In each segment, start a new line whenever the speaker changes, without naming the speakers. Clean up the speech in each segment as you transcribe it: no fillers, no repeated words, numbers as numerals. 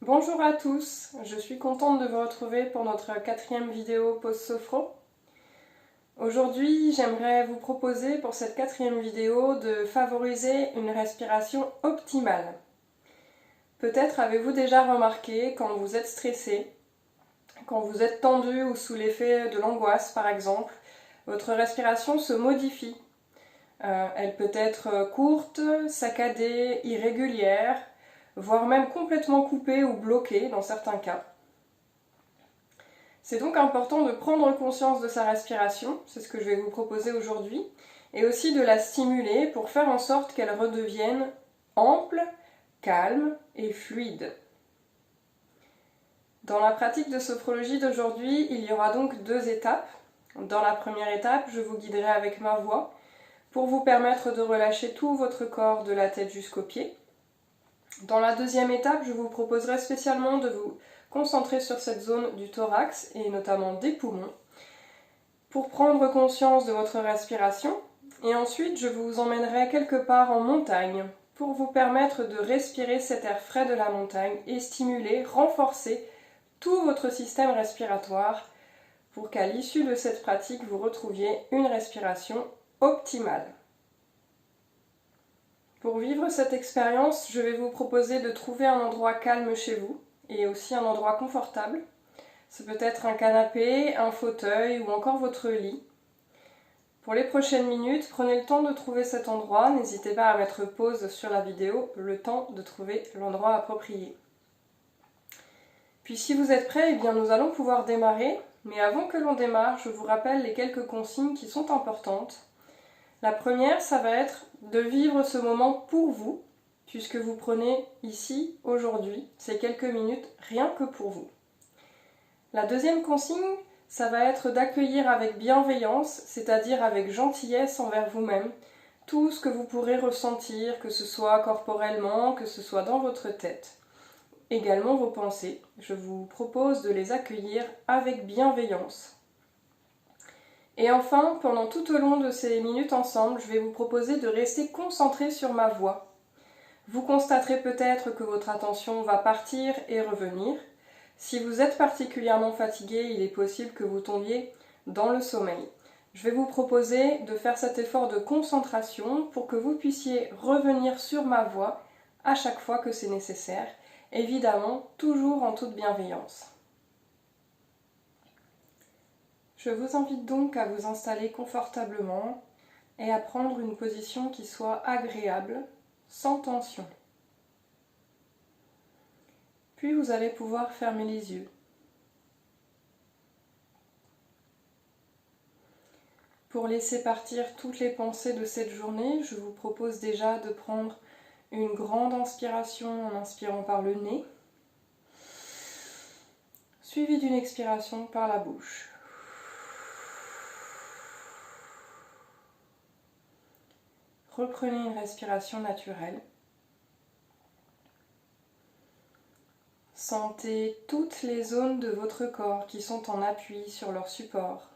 Bonjour à tous, je suis contente de vous retrouver pour notre 4e vidéo post-sophro. Aujourd'hui, j'aimerais vous proposer pour cette 4e vidéo de favoriser une respiration optimale. Peut-être avez-vous déjà remarqué quand vous êtes stressé, quand vous êtes tendu ou sous l'effet de l'angoisse par exemple, votre respiration se modifie. Elle peut être courte, saccadée, irrégulière, voire même complètement coupée ou bloquée dans certains cas. C'est donc important de prendre conscience de sa respiration, c'est ce que je vais vous proposer aujourd'hui, et aussi de la stimuler pour faire en sorte qu'elle redevienne ample, calme et fluide. Dans la pratique de sophrologie d'aujourd'hui, il y aura donc 2 étapes. Dans la première étape, je vous guiderai avec ma voix pour vous permettre de relâcher tout votre corps de la tête jusqu'aux pieds. Dans la deuxième étape, je vous proposerai spécialement de vous concentrer sur cette zone du thorax et notamment des poumons pour prendre conscience de votre respiration. Et ensuite, je vous emmènerai quelque part en montagne pour vous permettre de respirer cet air frais de la montagne et stimuler, renforcer tout votre système respiratoire pour qu'à l'issue de cette pratique, vous retrouviez une respiration optimale. Pour vivre cette expérience, je vais vous proposer de trouver un endroit calme chez vous et aussi un endroit confortable. Ce peut être un canapé, un fauteuil ou encore votre lit. Pour les prochaines minutes, prenez le temps de trouver cet endroit. N'hésitez pas à mettre pause sur la vidéo, le temps de trouver l'endroit approprié. Puis si vous êtes prêts, nous allons pouvoir démarrer. Mais avant que l'on démarre, je vous rappelle les quelques consignes qui sont importantes. La première, ça va être de vivre ce moment pour vous, puisque vous prenez ici, aujourd'hui, ces quelques minutes rien que pour vous. La deuxième consigne, ça va être d'accueillir avec bienveillance, c'est-à-dire avec gentillesse envers vous-même, tout ce que vous pourrez ressentir, que ce soit corporellement, que ce soit dans votre tête. Également vos pensées, je vous propose de les accueillir avec bienveillance. Et enfin, pendant tout au long de ces minutes ensemble, je vais vous proposer de rester concentré sur ma voix. Vous constaterez peut-être que votre attention va partir et revenir. Si vous êtes particulièrement fatigué, il est possible que vous tombiez dans le sommeil. Je vais vous proposer de faire cet effort de concentration pour que vous puissiez revenir sur ma voix à chaque fois que c'est nécessaire, évidemment toujours en toute bienveillance. Je vous invite donc à vous installer confortablement et à prendre une position qui soit agréable, sans tension. Puis vous allez pouvoir fermer les yeux. Pour laisser partir toutes les pensées de cette journée, je vous propose déjà de prendre une grande inspiration en inspirant par le nez, suivie d'une expiration par la bouche. Reprenez une respiration naturelle. Sentez toutes les zones de votre corps qui sont en appui sur leur support.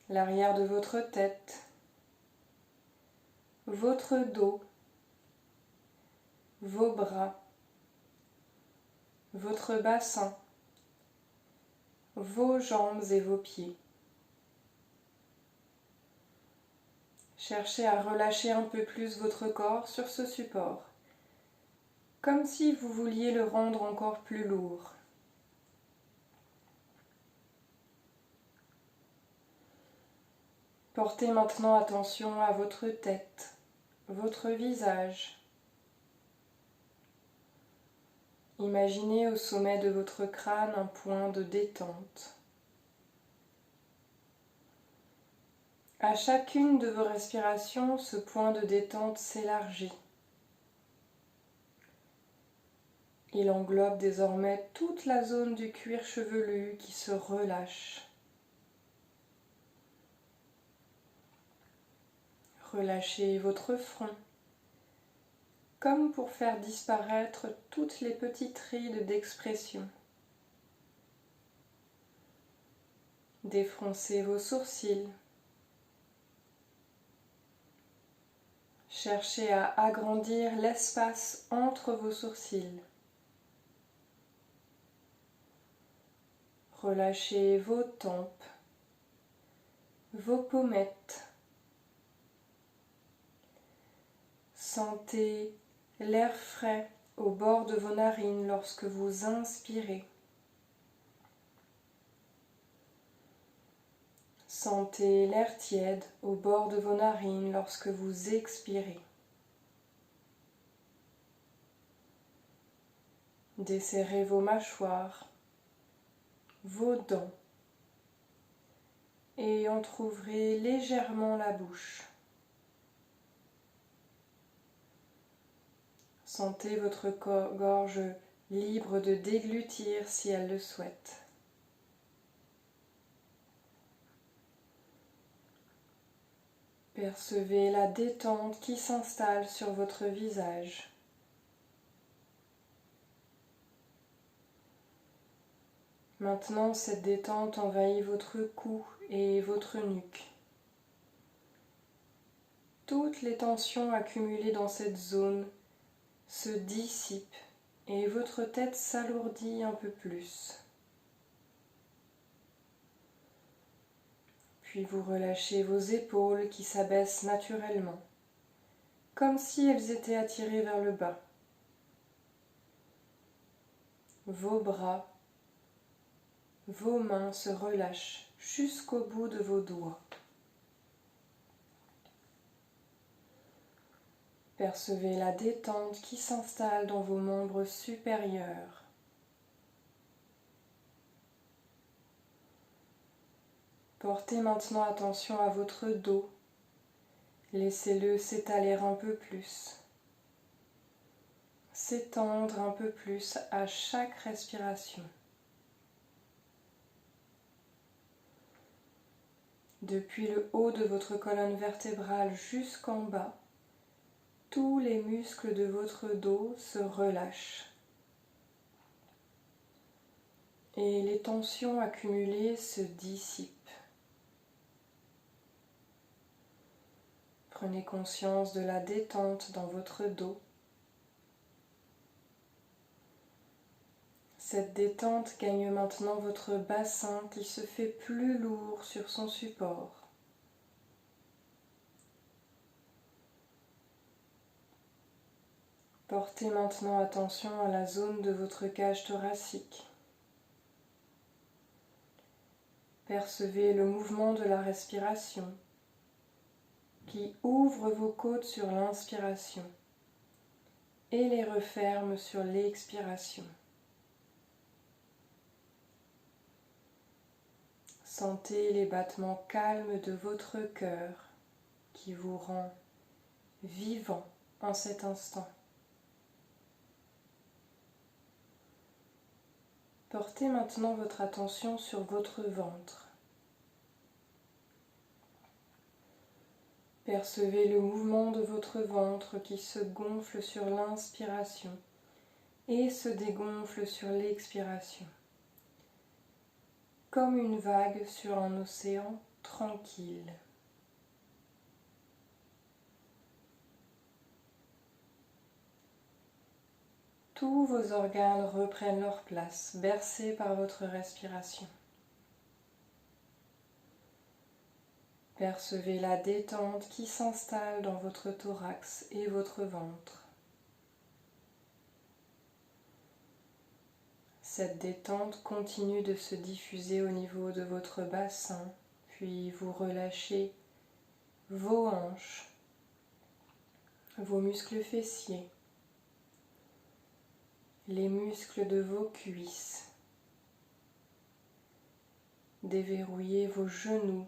L'arrière de votre tête, votre dos, vos bras, votre bassin, vos jambes et vos pieds. Cherchez à relâcher un peu plus votre corps sur ce support, comme si vous vouliez le rendre encore plus lourd. Portez maintenant attention à votre tête, votre visage. Imaginez au sommet de votre crâne un point de détente. À chacune de vos respirations, ce point de détente s'élargit. Il englobe désormais toute la zone du cuir chevelu qui se relâche. Relâchez votre front, comme pour faire disparaître toutes les petites rides d'expression. Défroncez vos sourcils. Cherchez à agrandir l'espace entre vos sourcils. Relâchez vos tempes, vos pommettes. Sentez l'air frais au bord de vos narines lorsque vous inspirez. Sentez l'air tiède au bord de vos narines lorsque vous expirez. Desserrez vos mâchoires, vos dents et entrouvrez légèrement la bouche. Sentez votre gorge libre de déglutir si elle le souhaite. Percevez la détente qui s'installe sur votre visage. Maintenant, cette détente envahit votre cou et votre nuque. Toutes les tensions accumulées dans cette zone se dissipent et votre tête s'alourdit un peu plus. Puis vous relâchez vos épaules qui s'abaissent naturellement, comme si elles étaient attirées vers le bas. Vos bras, vos mains se relâchent jusqu'au bout de vos doigts. Percevez la détente qui s'installe dans vos membres supérieurs. Portez maintenant attention à votre dos. Laissez-le s'étaler un peu plus, s'étendre un peu plus à chaque respiration. Depuis le haut de votre colonne vertébrale jusqu'en bas, tous les muscles de votre dos se relâchent et les tensions accumulées se dissipent. Prenez conscience de la détente dans votre dos. Cette détente gagne maintenant votre bassin qui se fait plus lourd sur son support. Portez maintenant attention à la zone de votre cage thoracique. Percevez le mouvement de la respiration qui ouvre vos côtes sur l'inspiration et les referme sur l'expiration. Sentez les battements calmes de votre cœur qui vous rend vivant en cet instant. Portez maintenant votre attention sur votre ventre. Percevez le mouvement de votre ventre qui se gonfle sur l'inspiration et se dégonfle sur l'expiration, comme une vague sur un océan tranquille. Tous vos organes reprennent leur place, bercés par votre respiration. Percevez la détente qui s'installe dans votre thorax et votre ventre. Cette détente continue de se diffuser au niveau de votre bassin, puis vous relâchez vos hanches, vos muscles fessiers, les muscles de vos cuisses. Déverrouillez vos genoux,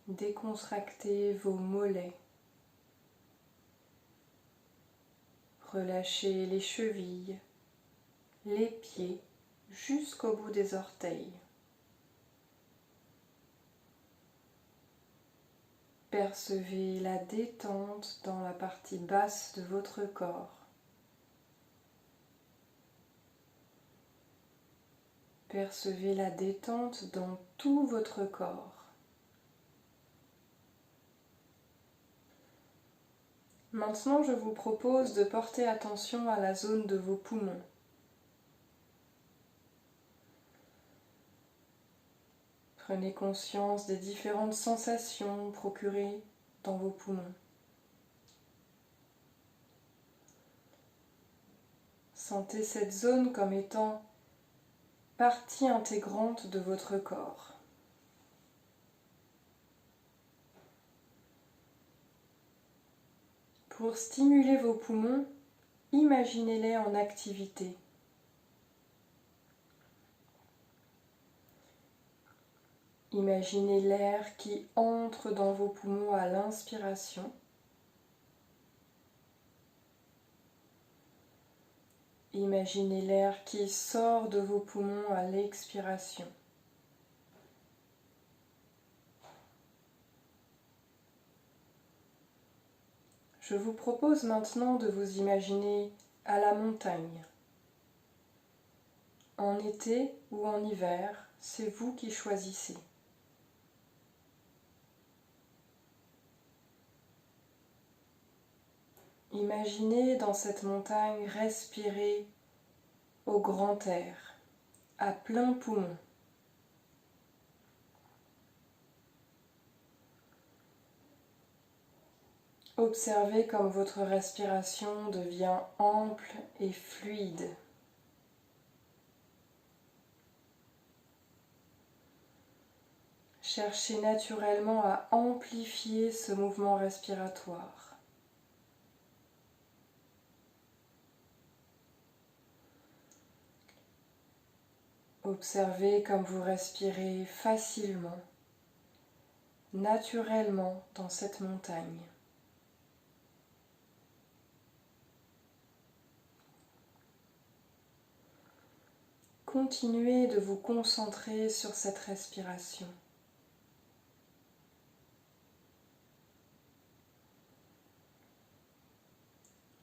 décontractez vos mollets. Relâchez les chevilles, les pieds jusqu'au bout des orteils. Percevez la détente dans la partie basse de votre corps. Percevez la détente dans tout votre corps. Maintenant, je vous propose de porter attention à la zone de vos poumons. Prenez conscience des différentes sensations procurées dans vos poumons. Sentez cette zone comme étant partie intégrante de votre corps. Pour stimuler vos poumons, imaginez-les en activité. Imaginez l'air qui entre dans vos poumons à l'inspiration. Imaginez l'air qui sort de vos poumons à l'expiration. Je vous propose maintenant de vous imaginer à la montagne. En été ou en hiver, c'est vous qui choisissez. Imaginez dans cette montagne respirer au grand air, à plein poumon. Observez comme votre respiration devient ample et fluide. Cherchez naturellement à amplifier ce mouvement respiratoire. Observez comme vous respirez facilement, naturellement dans cette montagne. Continuez de vous concentrer sur cette respiration.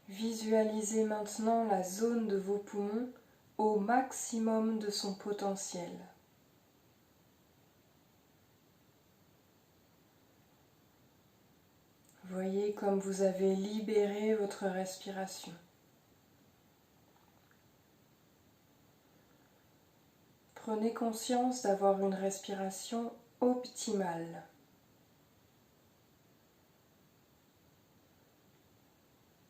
Visualisez maintenant la zone de vos poumons au maximum de son potentiel. Voyez comme vous avez libéré votre respiration. Prenez conscience d'avoir une respiration optimale.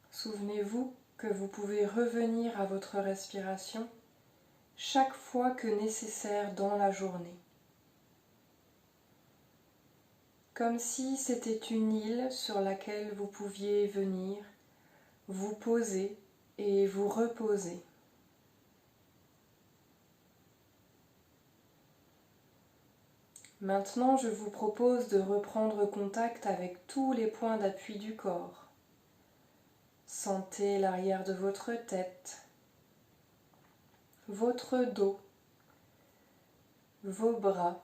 Souvenez-vous que vous pouvez revenir à votre respiration chaque fois que nécessaire dans la journée. Comme si c'était une île sur laquelle vous pouviez venir, vous poser et vous reposer. Maintenant, je vous propose de reprendre contact avec tous les points d'appui du corps. Sentez l'arrière de votre tête, votre dos, vos bras,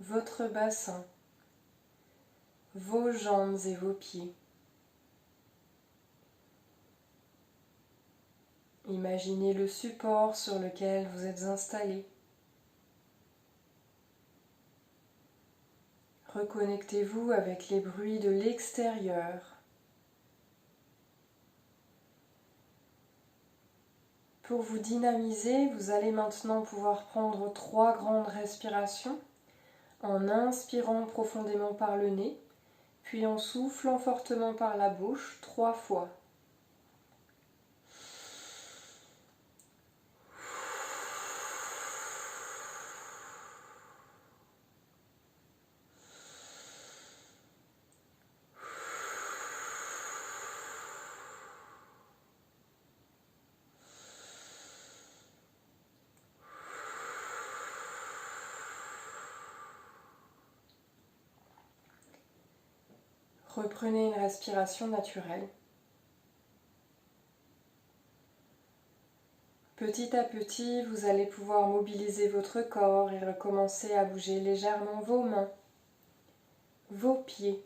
votre bassin, vos jambes et vos pieds. Imaginez le support sur lequel vous êtes installé. Reconnectez-vous avec les bruits de l'extérieur. Pour vous dynamiser, vous allez maintenant pouvoir prendre 3 grandes respirations en inspirant profondément par le nez, puis en soufflant fortement par la bouche 3 fois. Reprenez une respiration naturelle. Petit à petit, vous allez pouvoir mobiliser votre corps et recommencer à bouger légèrement vos mains, vos pieds.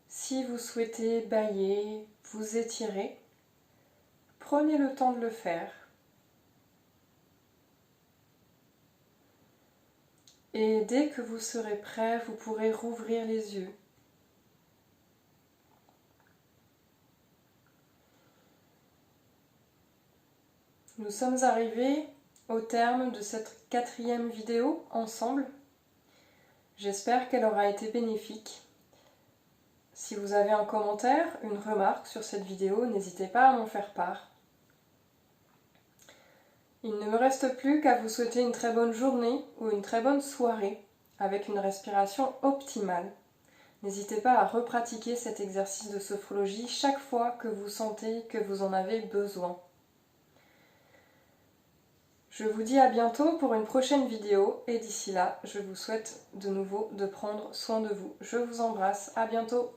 Si vous souhaitez bâiller, vous étirer, prenez le temps de le faire. Et dès que vous serez prêt, vous pourrez rouvrir les yeux. Nous sommes arrivés au terme de cette 4e vidéo ensemble. J'espère qu'elle aura été bénéfique. Si vous avez un commentaire, une remarque sur cette vidéo, n'hésitez pas à m'en faire part. Il ne me reste plus qu'à vous souhaiter une très bonne journée ou une très bonne soirée avec une respiration optimale. N'hésitez pas à repratiquer cet exercice de sophrologie chaque fois que vous sentez que vous en avez besoin. Je vous dis à bientôt pour une prochaine vidéo et d'ici là, je vous souhaite de nouveau de prendre soin de vous. Je vous embrasse, à bientôt.